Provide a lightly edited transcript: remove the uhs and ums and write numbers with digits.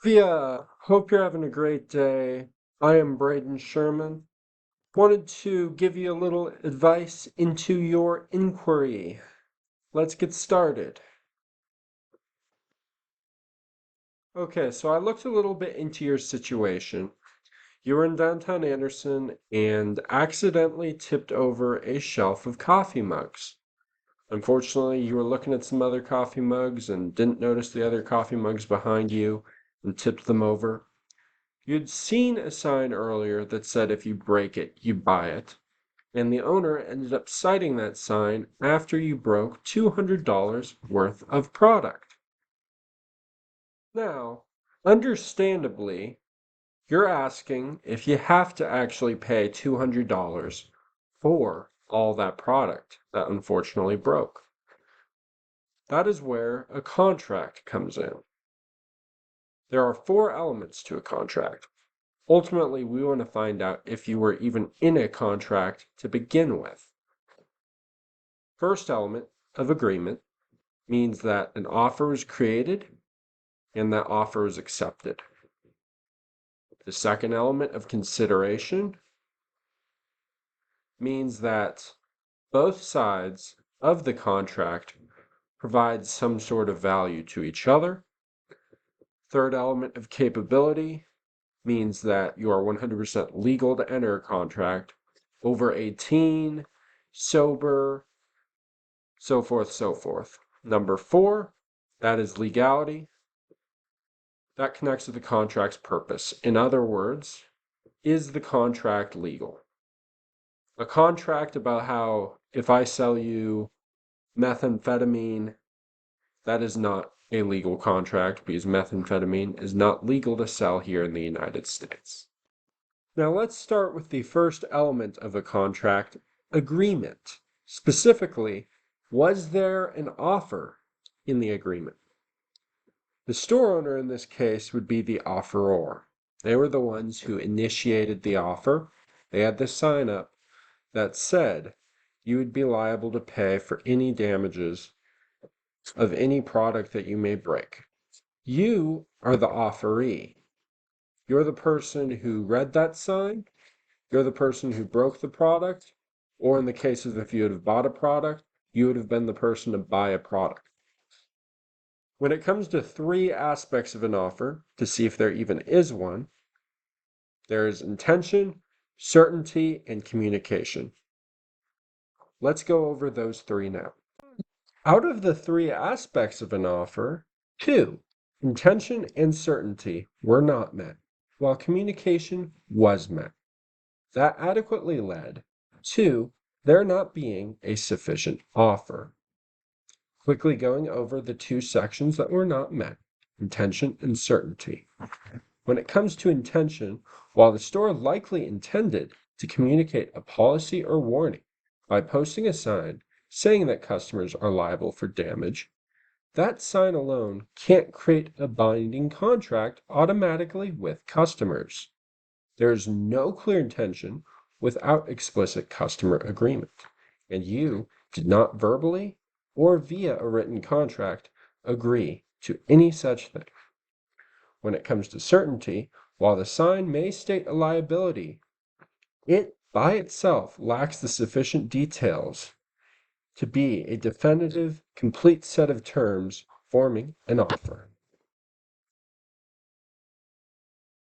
Olivia, hope you're having a great day. I am Brayden Sherman. Wanted to give you a little advice into your inquiry. Let's get started. Okay, so I looked a little bit into your situation. You were in downtown Anderson and accidentally tipped over a shelf of coffee mugs. Unfortunately, you were looking at some other coffee mugs and didn't notice the other coffee mugs behind you and tipped them over. You'd seen a sign earlier that said if you break it, you buy it, and the owner ended up citing that sign after you broke $200 worth of product. Now, understandably, you're asking if you have to actually pay $200 for all that product that unfortunately broke. That is where a contract comes in. There are four elements to a contract. Ultimately, we want to find out if you were even in a contract to begin with. First element of agreement means that an offer is created and that offer is accepted. The second element of consideration means that both sides of the contract provide some sort of value to each other. Third element of capability means that you are 100% legal to enter a contract, over 18, sober, so forth, so forth. Number four, that is legality. That connects to the contract's purpose. In other words, is the contract legal? A contract about how if I sell you methamphetamine, that is not a legal contract because methamphetamine is not legal to sell here in the United States. Now let's start with the first element of a contract, agreement. Specifically, was there an offer in the agreement? The store owner in this case would be the offeror. They were the ones who initiated the offer. They had the sign up that said you would be liable to pay for any damages of any product that you may break. You are the offeree. You're the person who read that sign. You're the person who broke the product. Or in the case of if you would have bought a product, you would have been the person to buy a product. When it comes to three aspects of an offer, to see if there even is one, there is intention, certainty, and communication. Let's go over those three now. Out of the three aspects of an offer, two, intention and certainty, were not met, while communication was met. That adequately led to there not being a sufficient offer. Quickly going over the two sections that were not met, intention and certainty. When it comes to intention, while the store likely intended to communicate a policy or warning by posting a sign saying that customers are liable for damage, that sign alone can't create a binding contract automatically with customers. There is no clear intention without explicit customer agreement, and you did not verbally or via a written contract agree to any such thing. When it comes to certainty, while the sign may state a liability, it by itself lacks the sufficient details to be a definitive, complete set of terms forming an offer.